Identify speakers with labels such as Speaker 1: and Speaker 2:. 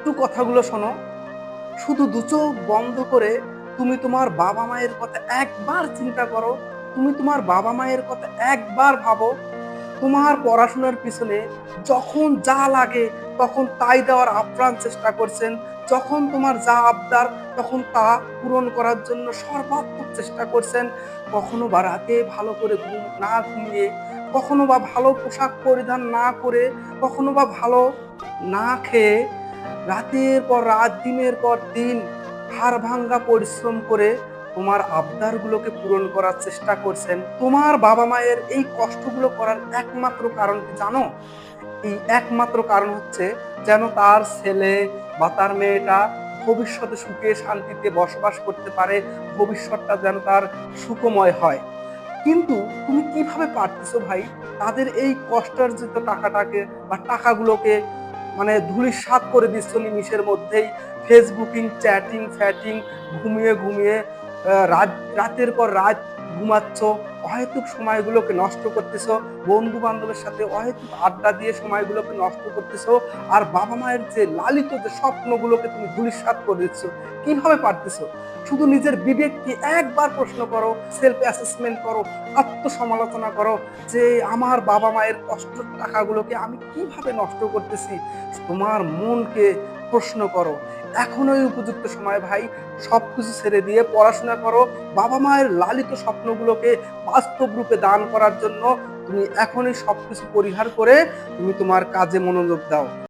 Speaker 1: একটু কথাগুলো শোনো। শুধু দু চোখ বন্ধ করে তুমি তোমার বাবা মায়ের কথা একবার চিন্তা করো। তুমি তোমার বাবা মায়ের কথা একবার ভাবো। তোমার পড়াশোনার পিছনে যখন যা লাগে তখন তাই দেওয়ার আপ্রাণ চেষ্টা করছেন। যখন তোমার যা আবদার তখন তা পূরণ করার জন্য সর্বাত্মক চেষ্টা করছেন। কখনো বা রাতে ভালো করে ঘুম না ঘুমিয়ে, কখনো বা ভালো পোশাক পরিধান না করে, কখনো বা ভালো না খেয়ে রাতের পর রাত দিনের পর দিন হাড় ভাঙ্গা পরিশ্রম করে তোমার আবদারগুলোকে পূরণ করার চেষ্টা করছেন। তোমার বাবা মায়ের এই কষ্টগুলো করার একমাত্র কারণ কি জানো? এই একমাত্র কারণ হচ্ছে যেন তার ছেলে বা তার মেয়েটা ভবিষ্যতে সুখে শান্তিতে বসবাস করতে পারে, ভবিষ্যৎটা যেন তার সুখময় হয়। কিন্তু তুমি কিভাবে পারতেছো ভাই তাদের এই কষ্টার্জিত টাকাটাকে বা টাকাগুলোকে মানে ধূলিসাৎ করে দিচ্ছ নিমিষের মধ্যেই। ফেসবুকিং, চ্যাটিং, ফ্যাটিং, ঘুমিয়ে ঘুমিয়ে রাতের পর রাত ঘুমাচ্ছ, অহেতুক সময়গুলোকে নষ্ট করতেছো, বন্ধু বান্ধবের সাথে অহেতুক আড্ডা দিয়ে সময়গুলোকে নষ্ট করতেছো। আর বাবা মায়ের যে লালিত যে স্বপ্নগুলোকে তুমি ধূলিসাৎ করে দিচ্ছ। কিভাবে পারতেছো? শুধু নিজের বিবেককে একবার প্রশ্ন করো, সেলফ অ্যাসেসমেন্ট করো, আত্মসমালোচনা করো যে আমার বাবা মায়ের কষ্টের টাকাগুলোকে আমি কিভাবে নষ্ট করতেছি। তোমার মনকে প্রশ্ন করো। এখনোই উপযুক্ত সময় ভাই। সবকিছু ছেড়ে দিয়ে পড়াশোনা করো। বাবা মায়ের লালিত স্বপ্নগুলোকে বাস্তব রূপে দান করার জন্য তুমি এখনই সবকিছু পরিহার করে তুমি তোমার কাজে মনোযোগ দাও।